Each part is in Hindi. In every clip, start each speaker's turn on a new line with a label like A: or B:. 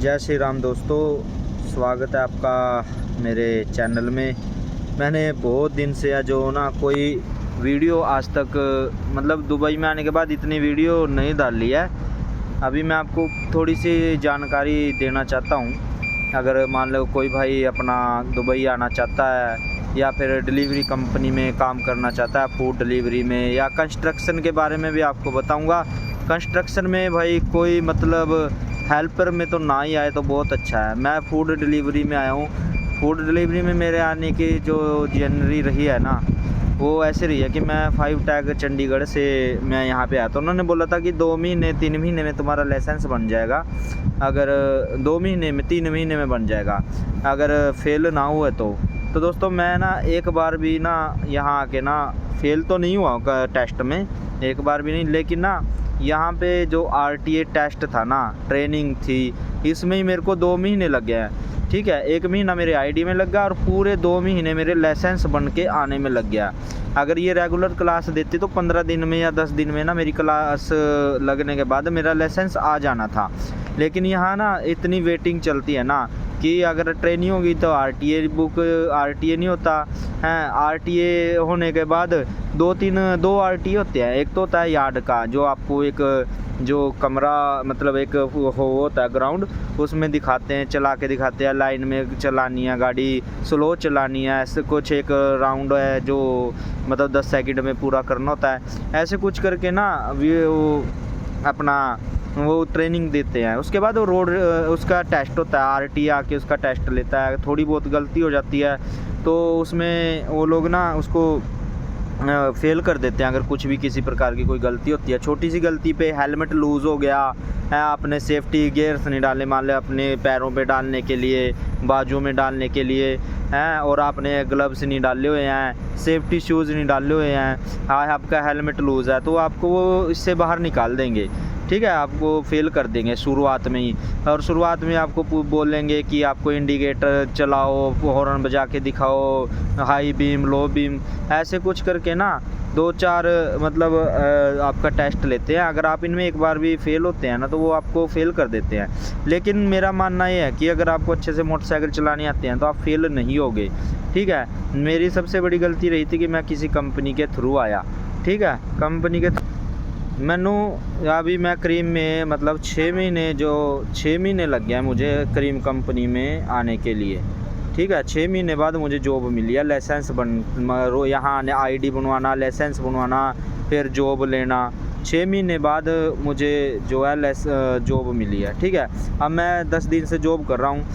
A: जय श्री राम दोस्तों, स्वागत है आपका मेरे चैनल में। मैंने बहुत दिन से जो ना कोई वीडियो आज तक मतलब दुबई में आने के बाद इतनी वीडियो नहीं डाली है। अभी मैं आपको थोड़ी सी जानकारी देना चाहता हूँ। अगर मान लो कोई भाई अपना दुबई आना चाहता है या फिर डिलीवरी कंपनी में काम करना चाहता है, फूड डिलीवरी में, या कंस्ट्रक्शन के बारे में भी आपको बताऊँगा। कंस्ट्रक्शन में भाई कोई मतलब हेल्पर में तो ना ही आए तो बहुत अच्छा है। मैं फूड डिलीवरी में आया हूँ। फूड डिलीवरी में मेरे आने की जो जनवरी रही है ना, वो ऐसे रही है कि मैं 5 टैग चंडीगढ़ से मैं यहाँ पे आया। तो उन्होंने बोला था कि 2 महीने 3 महीने में तुम्हारा लाइसेंस बन जाएगा। अगर 2 महीने में 3 महीने में बन जाएगा, अगर फेल ना हुए तो दोस्तों मैं ना एक बार भी ना यहाँ आके ना फेल तो नहीं हुआ टेस्ट में, एक बार भी नहीं। लेकिन ना यहाँ पे जो RTA टेस्ट था ना, ट्रेनिंग थी, इसमें ही मेरे को 2 महीने लग गए हैं। ठीक है, 1 महीना मेरे ID में लग गया और पूरे 2 महीने मेरे लाइसेंस बन के आने में लग गया। अगर ये रेगुलर क्लास देती तो 15 दिन में या 10 दिन में ना मेरी क्लास लगने के बाद मेरा लाइसेंस आ जाना था। लेकिन यहाँ ना इतनी वेटिंग चलती है ना कि अगर ट्रेनिंग होगी तो RTA नहीं होता है। RTA होने के बाद 2 RTA होते हैं। एक तो होता है यार्ड का, जो आपको एक जो कमरा मतलब एक होता है ग्राउंड, उसमें दिखाते हैं, चला के दिखाते हैं लाइन में चलानी है गाड़ी, स्लो चलानी है, ऐसे कुछ एक राउंड है जो मतलब 10 सेकंड में पूरा करना होता है। ऐसे कुछ करके ना वो अपना वो ट्रेनिंग देते हैं। उसके बाद वो रोड उसका टेस्ट होता है, RTA आके उसका टेस्ट लेता है। थोड़ी बहुत गलती हो जाती है तो उसमें वो लोग ना उसको फेल कर देते हैं। अगर कुछ भी किसी प्रकार की कोई गलती होती है, छोटी सी गलती पे हेलमेट लूज़ हो गया है, आपने सेफ्टी गियर्स नहीं डाले, मान लो अपने पैरों पे डालने के लिए, बाजू में डालने के लिए हैं, और आपने ग्लव्स नहीं डाले हुए हैं, सेफ्टी शूज़ नहीं डाले हुए हैं, आपका हेलमेट लूज़ है, तो आपको वो इससे बाहर निकाल देंगे। ठीक है, आपको फेल कर देंगे शुरुआत में ही। और शुरुआत में आपको बोलेंगे कि आपको इंडिकेटर चलाओ, हॉर्न बजा के दिखाओ, हाई बीम, लो बीम, ऐसे कुछ करके ना 2-4 मतलब आपका टेस्ट लेते हैं। अगर आप इनमें एक बार भी फेल होते हैं ना तो वो आपको फेल कर देते हैं। लेकिन मेरा मानना ये है कि अगर आपको अच्छे से मोटरसाइकिल चलाने आते हैं तो आप फेल नहीं होगे। ठीक है, मेरी सबसे बड़ी गलती रही थी कि मैं किसी कंपनी के थ्रू आया। ठीक है, कंपनी के मैनू अभी मैं क्रीम में मतलब 6 महीने लग गया है मुझे क्रीम कंपनी में आने के लिए। ठीक है, 6 महीने बाद मुझे जॉब मिली है। लाइसेंस यहाँ आने ID बनवाना, लाइसेंस बनवाना, फिर जॉब लेना। 6 महीने बाद मुझे जो है जॉब मिली है। ठीक है, अब मैं 10 दिन से जॉब कर रहा हूँ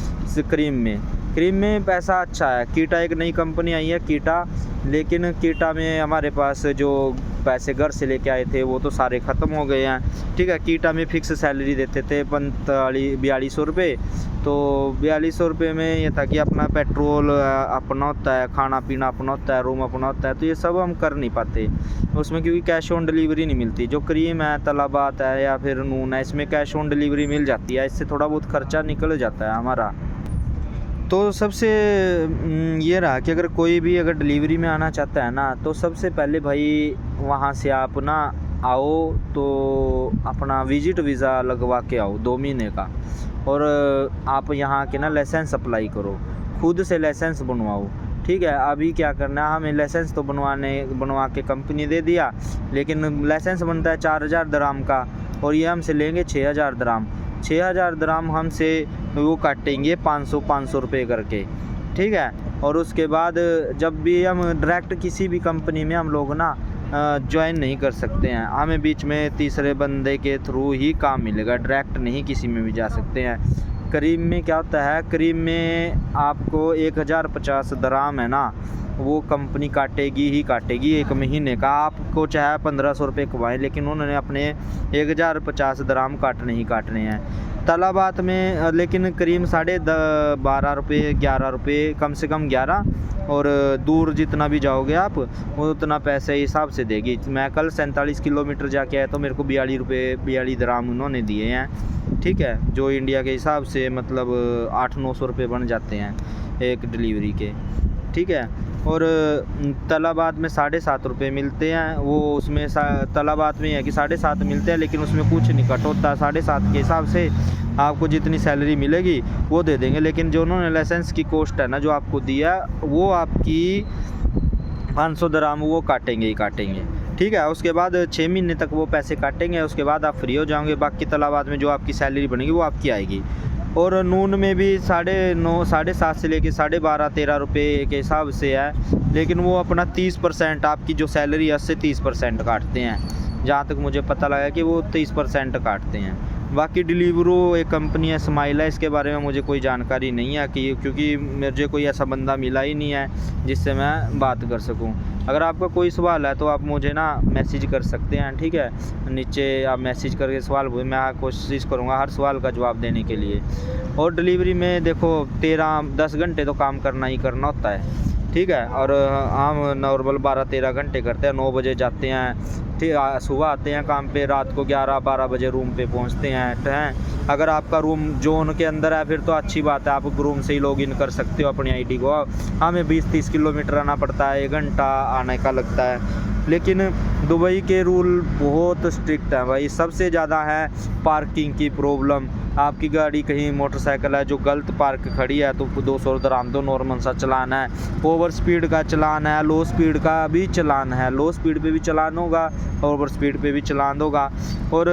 A: क्रीम में पैसा अच्छा है। कीटा एक नई कंपनी आई है, कीटा। लेकिन कीटा में हमारे पास जो पैसे घर से लेके आए थे वो तो सारे ख़त्म हो गए हैं। ठीक है, कीटा में फ़िक्स सैलरी देते थे 4200 रुपये। तो 4200 रुपये में ये था कि अपना पेट्रोल अपना होता है, खाना पीना अपना होता है, रूम अपना होता है, तो ये सब हम कर नहीं पाते उसमें, क्योंकि कैश ऑन डिलीवरी नहीं मिलती। जो क्रीम है, तलाबात है या फिर नून है, इसमें कैश ऑन डिलीवरी मिल जाती है। इससे थोड़ा बहुत खर्चा निकल जाता है हमारा। तो सबसे ये रहा कि अगर कोई भी अगर डिलीवरी में आना चाहता है ना, तो सबसे पहले भाई वहाँ से आप ना आओ तो अपना विजिट वीज़ा लगवा के आओ 2 महीने का, और आप यहाँ के ना लाइसेंस अप्लाई करो, खुद से लाइसेंस बनवाओ। ठीक है, अभी क्या करना है, हमें लाइसेंस तो बनवा के कंपनी दे दिया, लेकिन लाइसेंस बनता है 4000 दराम का, और ये हमसे लेंगे 6000 दराम। 6000 दराम हमसे वो काटेंगे 500 रुपये करके। ठीक है, और उसके बाद जब भी हम डायरेक्ट किसी भी कंपनी में हम लोग ना ज्वाइन नहीं कर सकते हैं, हमें बीच में तीसरे बंदे के थ्रू ही काम मिलेगा, डायरेक्ट नहीं किसी में भी जा सकते हैं। क्रीम में क्या होता है, क्रीम में आपको 1050 दराम है ना, वो कंपनी काटेगी ही काटेगी 1 महीने का। आपको चाहे 1500 रुपये कमाएँ, लेकिन उन्होंने अपने 1050 दराम काटने ही काटने हैं। तलाबात में लेकिन क्रीम 12.5 रुपये, 11 रुपये, कम से कम 11, और दूर जितना भी जाओगे आप वो उतना पैसे हिसाब से देगी। मैं कल 47 किलोमीटर जाके आया तो मेरे को 42 दराम उन्होंने दिए हैं। ठीक है, जो इंडिया के हिसाब से मतलब 800-900 रुपये बन जाते हैं एक डिलीवरी के। ठीक है, और तलाबाद में 7.5 रुपये मिलते हैं। वो उसमें तलाबाद में है कि 7.5 मिलते हैं, लेकिन उसमें कुछ नहीं कट होता। 7.5 के हिसाब से आपको जितनी सैलरी मिलेगी वो दे देंगे, लेकिन जो उन्होंने लाइसेंस की कॉस्ट है ना जो आपको दिया, वो आपकी 500 दराम वो काटेंगे ही काटेंगे। ठीक है, उसके बाद 6 महीने तक वो पैसे काटेंगे, उसके बाद आप फ्री हो जाओगे। बाकी तलाबाद में जो आपकी सैलरी बनेगी वो आपकी आएगी। और नून में भी 9.5 7.5 से लेके 12.5-13 रुपये के हिसाब से है, लेकिन वो अपना 30% आपकी जो सैलरी है उससे 30% काटते हैं। जहाँ तक मुझे पता लगा कि वो 30% काटते हैं। बाकी डिलीवरो एक कंपनी है स्माइल है, इसके बारे में मुझे कोई जानकारी नहीं है कि, क्योंकि मुझे कोई ऐसा बंदा मिला ही नहीं है जिससे मैं बात कर सकूं। अगर आपका कोई सवाल है तो आप मुझे ना मैसेज कर सकते हैं। ठीक है, नीचे आप मैसेज करके सवाल पूछे, मैं कोशिश करूंगा हर सवाल का जवाब देने के लिए। और डिलीवरी में देखो 10 घंटे तो काम करना ही करना होता है। ठीक है, और हम नॉर्मल 12-13 घंटे करते हैं। 9 बजे जाते हैं, ठीक, सुबह आते हैं काम पे, रात को 11-12 बजे रूम पे पहुंचते हैं। अगर आपका रूम जोन के अंदर है फिर तो अच्छी बात है, आप रूम से ही लॉगिन कर सकते हो अपनी आईडी को। हमें 20-30 किलोमीटर आना पड़ता है, 1 घंटा आने का लगता है। लेकिन दुबई के रूल बहुत स्ट्रिक्ट हैं भाई। सबसे ज़्यादा है पार्किंग की प्रॉब्लम। आपकी गाड़ी कहीं मोटरसाइकिल है जो गलत पार्क खड़ी है तो 200 दराम दो, नॉर्मल सा चलान है। ओवर स्पीड का चलान है, लो स्पीड का भी चलान है। लो स्पीड पे भी चलान होगा, ओवर स्पीड पे भी चलान होगा। और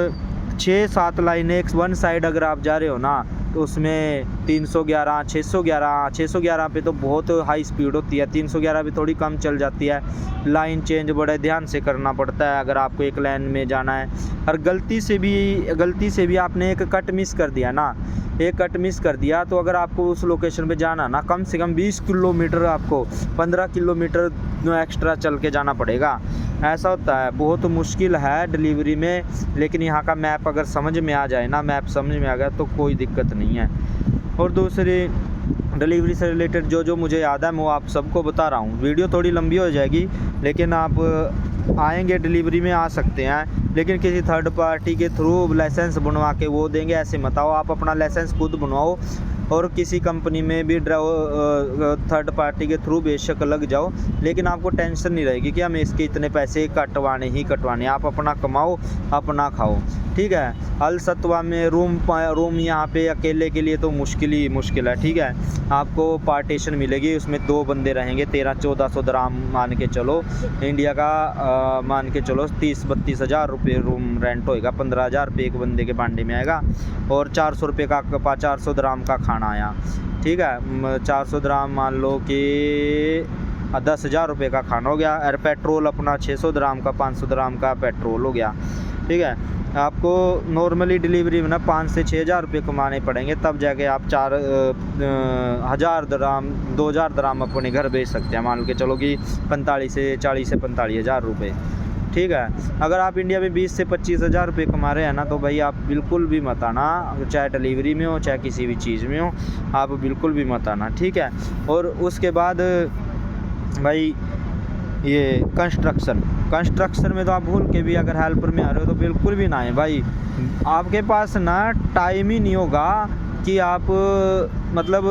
A: 6-7 लाइनें वन साइड अगर आप जा रहे हो ना तो उसमें 311, 611 पे तो बहुत हाई स्पीड होती है। 311 पे थोड़ी कम चल जाती है। लाइन चेंज बड़े ध्यान से करना पड़ता है अगर आपको एक लाइन में जाना है। और गलती से भी आपने एक कट मिस कर दिया ना, एक कट मिस कर दिया तो अगर आपको उस लोकेशन पे जाना ना, कम से कम 20 किलोमीटर, आपको 15 किलोमीटर एक्स्ट्रा चल के जाना पड़ेगा। ऐसा होता है, बहुत मुश्किल है डिलीवरी में। लेकिन यहाँ का मैप अगर समझ में आ जाए ना, मैप समझ में आ गया तो कोई दिक्कत नहीं है। और दूसरी डिलीवरी से रिलेटेड जो मुझे याद है मैं वो आप सबको बता रहा हूँ। वीडियो थोड़ी लंबी हो जाएगी, लेकिन आप आएंगे डिलीवरी में आ सकते हैं, लेकिन किसी थर्ड पार्टी के थ्रू लाइसेंस बनवा के वो देंगे ऐसे मत आओ। आप अपना लाइसेंस खुद बनवाओ और किसी कंपनी में भी थर्ड पार्टी के थ्रू बेशक लग जाओ, लेकिन आपको टेंशन नहीं रहेगी कि हमें इसके इतने पैसे कटवाने ही कटवाने। आप अपना कमाओ, अपना खाओ। ठीक है, अल सत्वा में रूम यहाँ पे अकेले के लिए तो मुश्किल ही मुश्किल है। ठीक है, आपको पार्टीशन मिलेगी, उसमें 2 बंदे रहेंगे। 1300-1400 दराम मान के चलो, इंडिया का मान के चलो 30-32 हज़ार रुपये रूम रेंट होएगा। 15,000 रुपये एक बंदे के बांडे में आएगा और 400 रुपये का 400 दराम का खाना आया। ठीक है, 400 दराम मान लो कि 10,000 रुपये का खाना हो गया। और पेट्रोल अपना 600 दराम का, 500 दराम का पेट्रोल हो गया। ठीक है, आपको नॉर्मली डिलीवरी में ना 5 से 6,000 रुपये कमाने पड़ेंगे, तब जाके आप 4,000 दराम 2,000 दराम अपने घर भेज सकते हैं। मान के चलो कि 40 से 45 हज़ार रुपये। ठीक है, अगर आप इंडिया में 20 से 25 हज़ार रुपये कमा रहे हैं ना, तो भाई आप बिल्कुल भी मत आना, चाहे डिलीवरी में हो चाहे किसी भी चीज़ में हो, आप बिल्कुल भी मत आना। ठीक है, और उसके बाद भाई ये कंस्ट्रक्शन में तो आप भूल के भी अगर हेल्पर में आ रहे हो तो बिल्कुल भी ना आए भाई। आपके पास ना टाइम ही नहीं होगा कि आप मतलब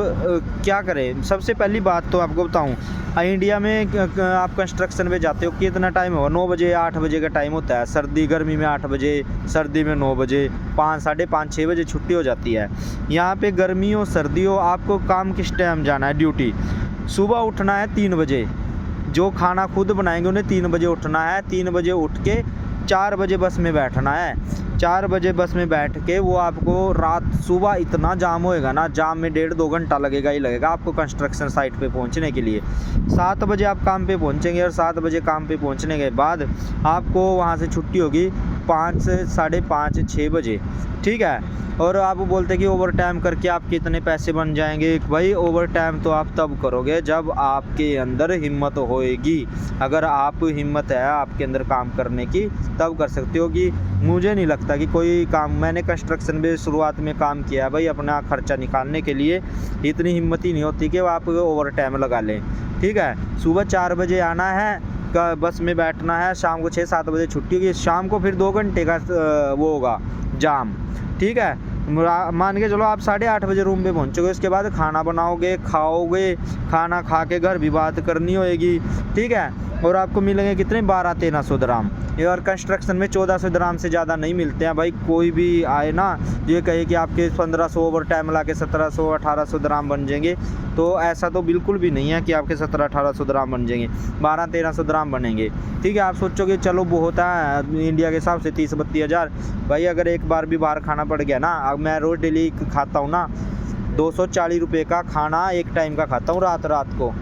A: क्या करें। सबसे पहली बात तो आपको बताऊं, इंडिया में आप कंस्ट्रक्शन में जाते हो कितना टाइम हो, 9 बजे 8 बजे का टाइम होता है। गर्मी में 8 बजे, सर्दी में 9 बजे, 5 साढ़े 5 6 बजे छुट्टी हो जाती है। यहाँ पे गर्मी हो सर्दी हो, आपको काम किस टाइम जाना है ड्यूटी, सुबह उठना है 3 बजे। जो खाना खुद बनाएंगे उन्हें 3 बजे उठना है। 3 बजे उठ के 4 बजे बस में बैठना है। 4 बजे बस में बैठ के वो आपको सुबह इतना जाम होएगा ना, जाम में 1.5-2 घंटा लगेगा ही लगेगा आपको कंस्ट्रक्शन साइट पे पहुंचने के लिए। 7 बजे आप काम पे पहुंचेंगे और 7 बजे काम पे पहुंचने के बाद आपको वहां से छुट्टी होगी 5 से साढ़े 5 6 बजे। ठीक है, और आप बोलते हैं कि ओवर टाइम करके आप कितने पैसे बन जाएंगे। भाई ओवर टाइम तो आप तब करोगे जब आपके अंदर हिम्मत होएगी। अगर आप हिम्मत है आपके अंदर काम करने की, तब कर सकते हो। कि मुझे नहीं लगता कि कोई काम, मैंने कंस्ट्रक्शन में शुरुआत में काम किया भाई, अपना खर्चा निकालने के लिए इतनी हिम्मत ही नहीं होती कि आप ओवर टाइम लगा लें। ठीक है, सुबह 4 बजे आना है, बस में बैठना है, शाम को 6-7 बजे छुट्टी होगी। शाम को फिर 2 घंटे का वो होगा जाम। ठीक है, मान के चलो आप 8:30 बजे रूम पे पहुंचोगे, उसके बाद खाना बनाओगे, खाओगे, खाना खा के घर भी बात करनी होएगी, ठीक है, और आपको मिलेंगे कितने 1200-1300 दराम। ये और कंस्ट्रक्शन में 1400 दराम से ज़्यादा नहीं मिलते हैं भाई। कोई भी आए ना ये कहे कि आपके 1500 ओवर टाइम ला के 1700-1800 दराम बन जाएंगे, तो ऐसा तो बिल्कुल भी नहीं है कि आपके 1700-1800 दराम बन जाएंगे, 1200-1300 दराम बनेंगे, ठीक है। आप सोचोगे चलो वो होता है इंडिया के हिसाब से 30-32 हज़ार। भाई अगर एक बार भी बाहर खाना पड़ गया ना, अब मैं रोज़ डेली खाता हूँ ना, 240 रुपये का खाना एक टाइम का खाता हूँ रात को,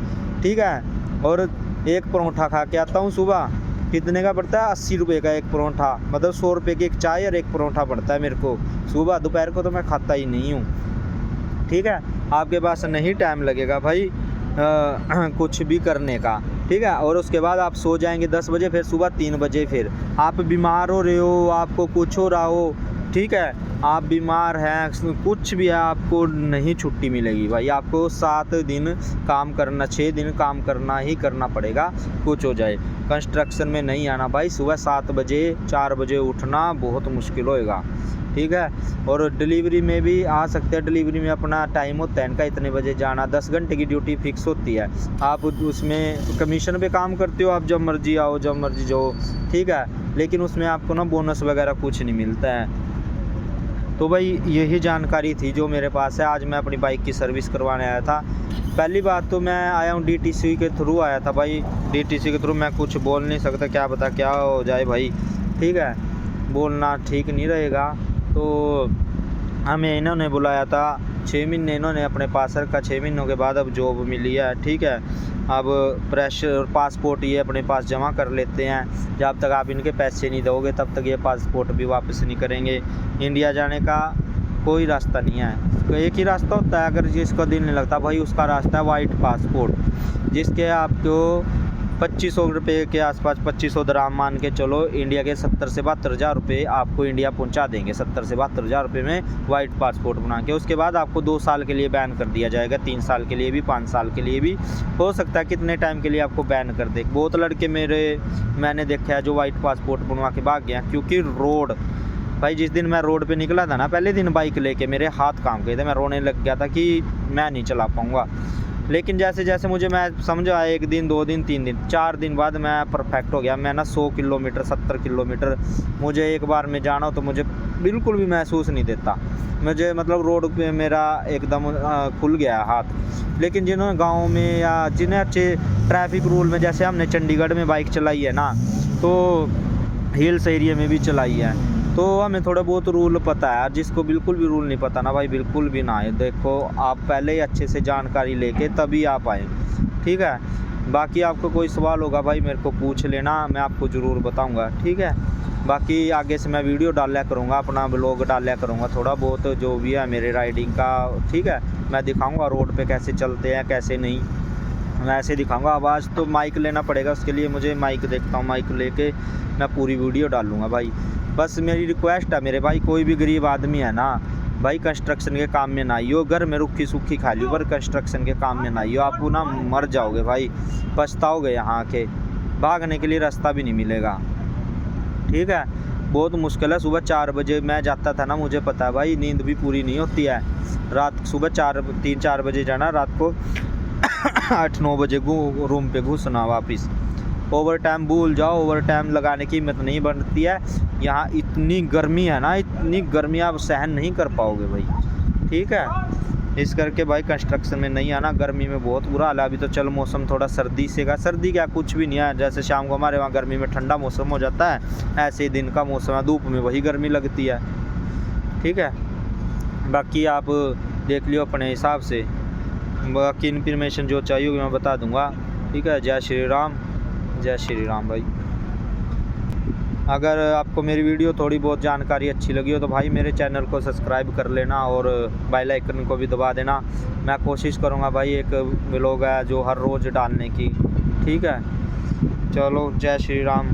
A: ठीक है, और एक परोठा खा के आता हूँ सुबह, कितने का पड़ता है 80 रुपये का एक परोठा, मतलब 100 रुपये की एक चाय और एक परोठा पड़ता है मेरे को सुबह। दोपहर को तो मैं खाता ही नहीं हूँ, ठीक है। आपके पास नहीं टाइम लगेगा भाई कुछ भी करने का, ठीक है। और उसके बाद आप सो जाएंगे 10 बजे, फिर सुबह 3 बजे फिर आप बीमार हो रहे हो, आपको कुछ हो रहा हो, ठीक है, आप बीमार हैं, कुछ भी है, आपको नहीं छुट्टी मिलेगी भाई। आपको 7 दिन काम करना, 6 दिन काम करना ही करना पड़ेगा, कुछ हो जाए। कंस्ट्रक्शन में नहीं आना भाई, सुबह 7 बजे 4 बजे उठना बहुत मुश्किल होएगा, ठीक है। और डिलीवरी में भी आ सकते हैं, डिलीवरी में अपना टाइम होता है इनका, इतने बजे जाना, 10 घंटे की ड्यूटी फिक्स होती है। आप उसमें कमीशन पे काम करते हो, आप जब मर्जी आओ जब मर्जी जाओ, ठीक है, लेकिन उसमें आपको ना बोनस वगैरह कुछ नहीं मिलता है। तो भाई यही जानकारी थी जो मेरे पास है। आज मैं अपनी बाइक की सर्विस करवाने आया था। पहली बात तो मैं आया हूँ DTC के थ्रू आया था भाई, DTC के थ्रू मैं कुछ बोल नहीं सकता, क्या पता क्या हो जाए भाई, ठीक है, बोलना ठीक नहीं रहेगा। तो हमें इन्होंने बुलाया था, 6 महीने इन्होंने अपने पास रखा, 6 महीनों के बाद अब जॉब मिली है, ठीक है। अब प्रेशर पासपोर्ट ये अपने पास जमा कर लेते हैं, जब तक आप इनके पैसे नहीं दोगे तब तक ये पासपोर्ट भी वापस नहीं करेंगे। इंडिया जाने का कोई रास्ता नहीं है, तो एक ही रास्ता होता है, अगर जिसका दिल नहीं लगता भाई उसका रास्ता है वाइट पासपोर्ट, जिसके आपको 2500 रुपये के आसपास, 2500 दराम मान के चलो, इंडिया के 70 से 72 हज़ार रुपये आपको इंडिया पहुंचा देंगे, 70 से 72 हज़ार रुपये में वाइट पासपोर्ट बना के। उसके बाद आपको 2 साल के लिए बैन कर दिया जाएगा, 3 साल के लिए भी, 5 साल के लिए भी हो सकता है, कितने टाइम के लिए आपको बैन कर दे। बहुत लड़के मैंने देखा है जो वाइट पासपोर्ट बनवा के भाग गया, क्योंकि रोड भाई, जिस दिन मैं रोड पे निकला था ना, पहले दिन बाइक लेके मेरे हाथ काम गए थे, मैं रोने लग गया था कि मैं नहीं चला पाऊँगा। लेकिन जैसे जैसे मुझे मैं समझा, 1 दिन 2 दिन 3 दिन 4 दिन बाद मैं परफेक्ट हो गया। मैं ना 100 किलोमीटर 70 किलोमीटर मुझे एक बार में जाना हो तो मुझे बिल्कुल भी महसूस नहीं देता, मुझे मतलब रोड पे मेरा एकदम खुल गया हाथ। लेकिन जिन्होंने गाँव में या जिन्हें अच्छे ट्रैफिक रूल में, जैसे हमने चंडीगढ़ में बाइक चलाई है ना, तो हिल्स एरिया में भी चलाई है, तो हमें थोड़ा बहुत रूल पता है। जिसको बिल्कुल भी रूल नहीं पता ना भाई, बिल्कुल भी ना आए। देखो आप पहले ही अच्छे से जानकारी लेके तभी आप आए, ठीक है। बाकी आपको कोई सवाल होगा भाई मेरे को पूछ लेना, मैं आपको ज़रूर बताऊंगा, ठीक है। बाकी आगे से मैं वीडियो डाला करूँगा, अपना ब्लॉग डाला करूँगा, थोड़ा बहुत जो भी है मेरे राइडिंग का, ठीक है, मैं दिखाऊँगा रोड पर कैसे चलते हैं कैसे नहीं, मैं ऐसे दिखाऊँगा। आवाज़ तो माइक लेना पड़ेगा, उसके लिए मुझे माइक देखता हूँ, माइक लेके मैं पूरी वीडियो डालूँगा भाई। बस मेरी रिक्वेस्ट है मेरे भाई, कोई भी गरीब आदमी है ना भाई, कंस्ट्रक्शन के काम में ना आइयो, घर में रुखी सूखी खा लियो, पर कंस्ट्रक्शन के काम में ना आइयो, आपको ना मर जाओगे भाई, पछताओगे यहाँ आके, भागने के लिए रास्ता भी नहीं मिलेगा, ठीक है। बहुत मुश्किल है। सुबह 4 बजे मैं जाता था ना, मुझे पता है भाई, नींद भी पूरी नहीं होती है रात, सुबह 3-4 बजे जाना, रात को 8-9 बजे रूम पे घुसना वापस। ओवर टाइम भूल जाओ, ओवर टाइम लगाने की हिम्मत नहीं बनती है। यहाँ इतनी गर्मी है ना, इतनी गर्मी आप सहन नहीं कर पाओगे भाई, ठीक है। इस करके भाई कंस्ट्रक्शन में नहीं आना, गर्मी में बहुत बुरा हाल है। अभी तो चल मौसम थोड़ा सर्दी से का, सर्दी क्या कुछ भी नहीं है, जैसे शाम को हमारे वहाँ गर्मी में ठंडा मौसम हो जाता है, ऐसे ही दिन का मौसम है, धूप में वही गर्मी लगती है, ठीक है। बाकी आप देख लियो अपने हिसाब से, बाकी इन्फॉर्मेशन जो चाहिए होगी मैं बता दूंगा, ठीक है। जय श्री राम, जय श्री राम भाई। अगर आपको मेरी वीडियो थोड़ी बहुत जानकारी अच्छी लगी हो तो भाई मेरे चैनल को सब्सक्राइब कर लेना और बेल आइकन को भी दबा देना। मैं कोशिश करूँगा भाई एक व्लॉग है जो हर रोज़ डालने की, ठीक है। चलो जय श्री राम।